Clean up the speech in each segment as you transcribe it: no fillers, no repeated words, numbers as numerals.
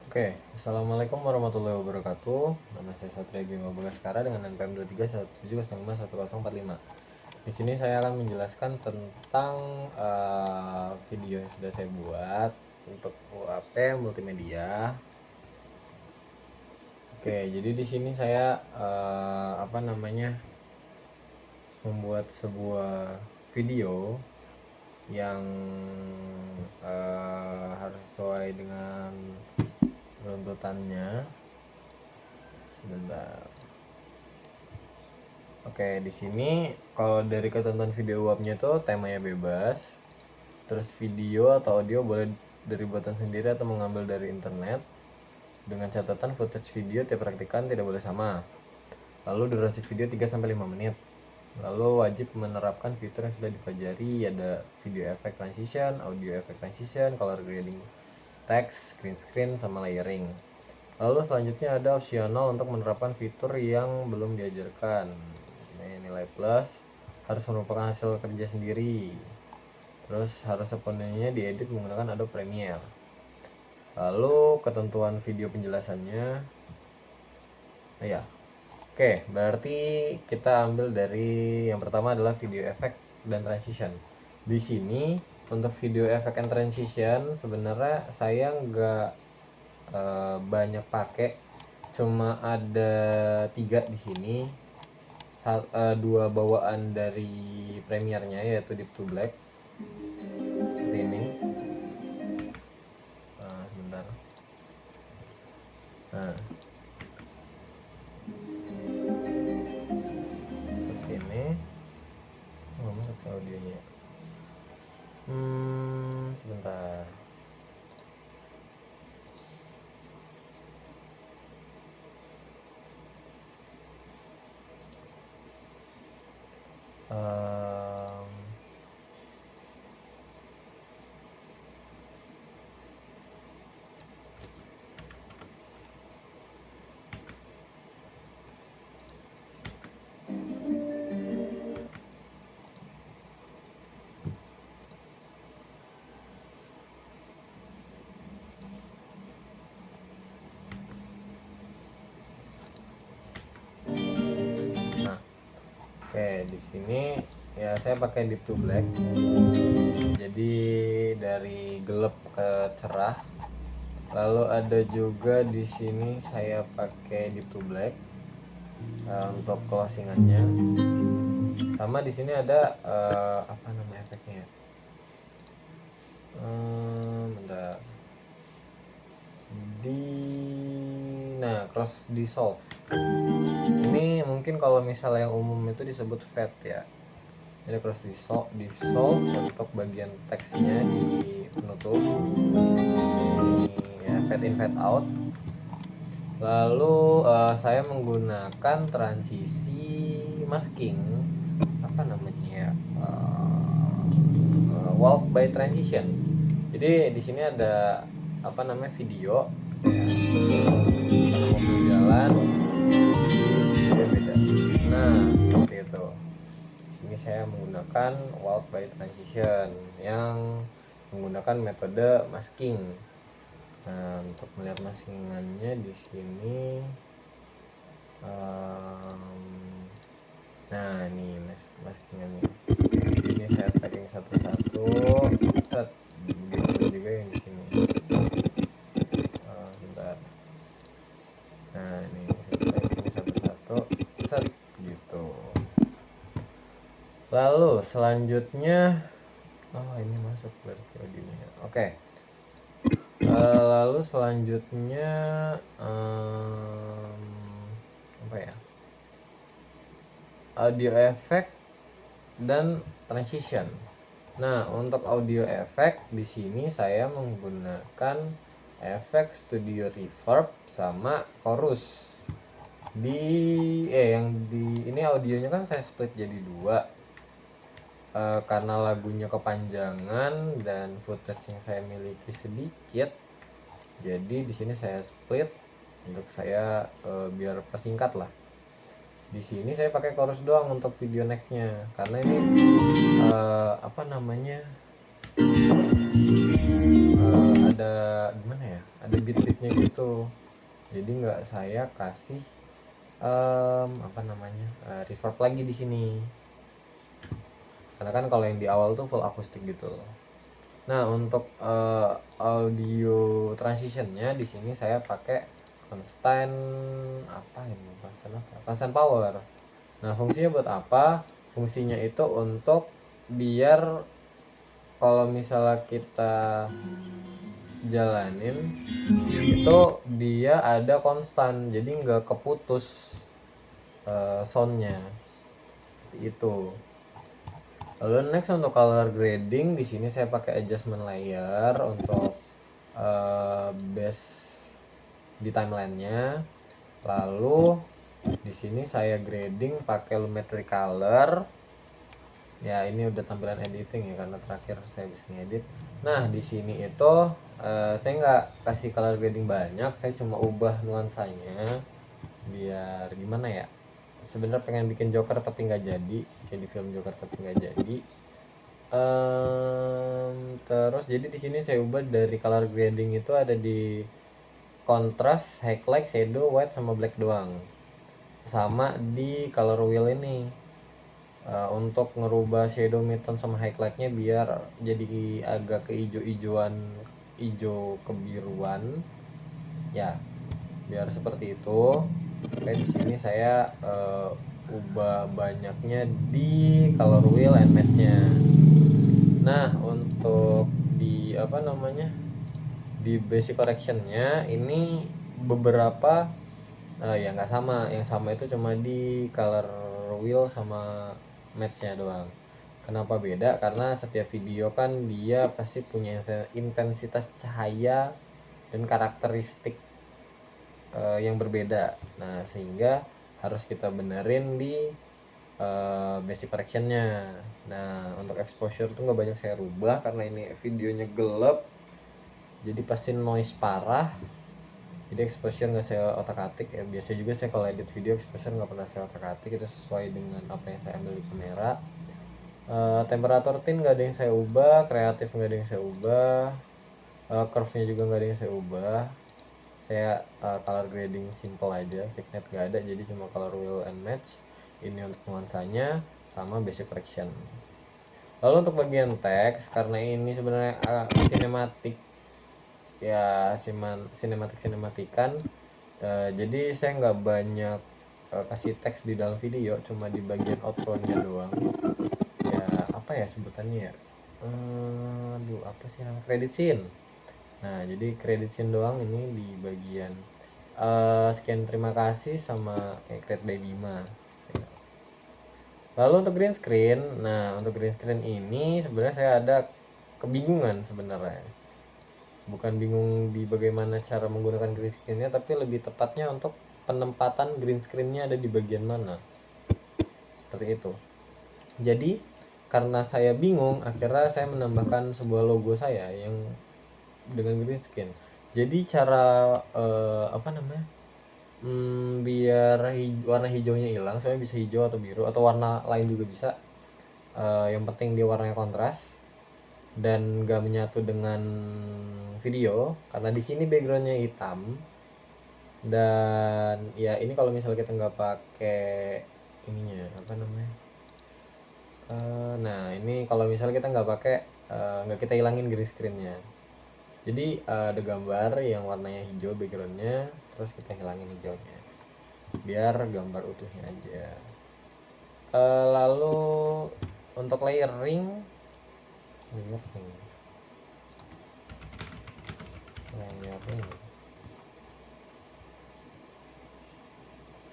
Oke, Assalamualaikum warahmatullahi wabarakatuh. Nama saya Satria Bima Bagaskara dengan NPM 2317051045. Di sini saya akan menjelaskan tentang video yang sudah saya buat untuk UAP multimedia. Oke, jadi di sini saya membuat sebuah video yang harus sesuai dengan runtutannya. Sebentar. Oke, di sini kalau dari ketentuan video uapnya tuh temanya bebas. Terus video atau audio boleh dari buatan sendiri atau mengambil dari internet. Dengan catatan footage video tiap rakitan tidak boleh sama. Lalu durasi video 3-5 menit. Lalu wajib menerapkan fitur yang sudah dipelajari, ada video effect transition, audio effect transition, color grading text, green screen, sama layering. Lalu selanjutnya ada opsional untuk menerapkan fitur yang belum diajarkan. Ini nilai plus, harus merupakan hasil kerja sendiri. Terus harus sepenuhnya diedit menggunakan Adobe Premiere. Lalu ketentuan video penjelasannya. Ya. Oke, berarti kita ambil dari yang pertama adalah video effect dan transition. Di sini untuk video effect and transition sebenarnya saya nggak banyak pakai, cuma ada 3 di sini. 2 bawaan dari Premiere-nya yaitu Deep to Black seperti ini. Sebentar. Nah, seperti ini. Masuk ke audionya. Sebentar. Oke, di sini ya saya pakai Deep to Black. Jadi dari gelap ke cerah. Lalu ada juga di sini saya pakai Deep to Black untuk closingannya. Sama di sini ada apa nama efeknya? Bentar. Cross dissolve. Ini mungkin kalau misalnya yang umum itu disebut fade ya. Jadi cross dissolve untuk bagian teksnya di penutup. Ini ya, fade in fade out. Lalu saya menggunakan transisi masking, apa namanya ya, walk by transition. Jadi di sini ada apa namanya video mobil jalan beda. Nah, seperti itu. Sini saya menggunakan walk by transition yang menggunakan metode masking. Nah, untuk melihat maskingannya di sini, nah ini maskingannya. Ini saya tagging satu-satu, set. Begitu juga yang di sini. Bentar. Nah ini saya tagging satu-satu, set gitu. Lalu selanjutnya, ini masuk berarti audionya. Oke. Lalu selanjutnya apa ya? Audio effect dan transition. Nah, untuk audio effect di sini saya menggunakan efek studio reverb sama chorus. Ini audionya kan saya split jadi 2. Karena lagunya kepanjangan dan footage yang saya miliki sedikit, jadi di sini saya split untuk saya biar persingkat lah. Di sini saya pakai chorus doang untuk video nextnya, karena ini ada gimana ya, ada bit-bitnya gitu. Jadi nggak saya kasih apa namanya, reverb lagi di sini, karena kan kalau yang di awal tuh full akustik gitu. Nah untuk audio transitionnya di sini saya pakai constant apa ini, constant power. Nah fungsinya buat apa? Fungsinya itu untuk biar kalau misalnya kita jalanin itu dia ada konstan, jadi nggak keputus soundnya itu. Lalu next untuk color grading, di sini saya pakai adjustment layer untuk base di timelinenya. Lalu di sini saya grading pakai Lumetri Color. Ya ini udah tampilan editing ya, karena terakhir saya bisa ngedit. Nah di sini itu saya nggak kasih color grading banyak, saya cuma ubah nuansanya biar gimana ya. Sebenarnya pengen bikin Joker tapi nggak jadi, kayak di film Joker tapi nggak jadi. Terus jadi di sini saya ubah dari color grading itu ada di contrast, highlight, shadow, white sama black doang. Sama di color wheel ini untuk ngerubah shadow, midtone sama highlightnya biar jadi agak keijo-ijoan, ijo kebiruan ya, biar seperti itu. Oke di sini saya ubah banyaknya di color wheel and matchnya. Nah untuk di apa namanya, di basic correctionnya ini beberapa ya nggak sama, yang sama itu cuma di color wheel sama matchnya doang. Kenapa beda? Karena setiap video kan dia pasti punya intensitas cahaya dan karakteristik yang berbeda. Nah sehingga harus kita benerin di basic correctionnya. Nah untuk exposure tuh nggak banyak saya rubah karena ini videonya gelap, jadi pasti noise parah. Jadi exposure nggak saya otak-atik ya. Biasa juga saya kalau edit video exposure nggak pernah saya otak-atik, itu sesuai dengan apa yang saya ambil di kamera. Temperatur tint nggak ada yang saya ubah, kreatif nggak ada yang saya ubah, curve-nya juga nggak ada yang saya ubah. Saya color grading simple aja, vignette nggak ada, jadi cuma color wheel and match. Ini untuk nuansanya sama basic correction. Lalu untuk bagian teks, karena ini sebenarnya sinematik ya, sinematik-sinematikan, jadi saya nggak banyak kasih teks di dalam video, cuma di bagian outro-nya doang. Ya apa ya sebutannya ya, aduh apa sih namanya, credit scene. Nah jadi credit scene doang ini di bagian sekian terima kasih sama create by Bima. Lalu untuk green screen, nah untuk green screen ini sebenarnya saya ada kebingungan sebenarnya. Bukan bingung di bagaimana cara menggunakan green screen-nya, tapi lebih tepatnya untuk penempatan green screen-nya ada di bagian mana. Seperti itu. Jadi karena saya bingung, akhirnya saya menambahkan sebuah logo saya yang dengan green screen. Jadi cara apa namanya, biar warna hijaunya hilang, saya bisa hijau atau biru atau warna lain juga bisa. Yang penting dia warnanya kontras dan gak menyatu dengan video, karena di sini backgroundnya hitam. Dan ya ini kalau misalnya kita nggak pakai ininya apa namanya, nah ini kalau misalnya kita nggak pakai, nggak kita hilangin green screennya, jadi ada gambar yang warnanya hijau backgroundnya, terus kita hilangin hijaunya biar gambar utuhnya aja. Lalu untuk layering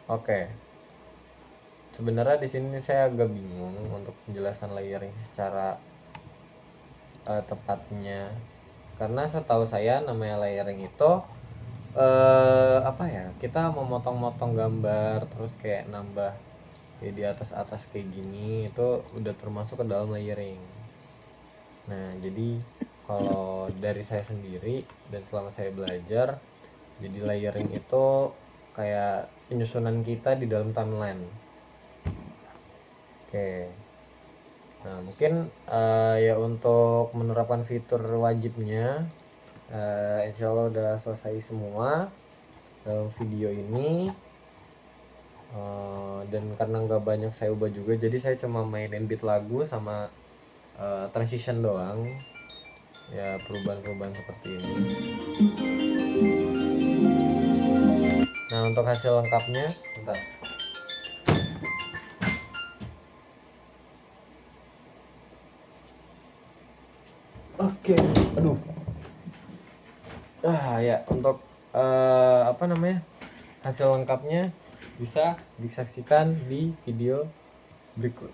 oke. Sebenarnya di sini saya agak bingung untuk penjelasan layering secara tepatnya, karena setahu saya namanya layering itu apa ya, kita memotong-motong gambar terus kayak nambah ya di atas-atas kayak gini, itu udah termasuk ke dalam layering. Nah jadi kalau dari saya sendiri dan selama saya belajar, jadi layering itu kayak penyusunan kita di dalam timeline. Oke. Nah, mungkin ya untuk menerapkan fitur wajibnya, insya Allah udah selesai semua dalam video ini. Dan karena nggak banyak saya ubah juga, jadi saya cuma mainin beat lagu sama transition doang. Ya, perubahan-perubahan seperti ini. Nah, untuk hasil lengkapnya, bentar. Oke, aduh. Ya, untuk apa namanya? Hasil lengkapnya bisa disaksikan di video berikut.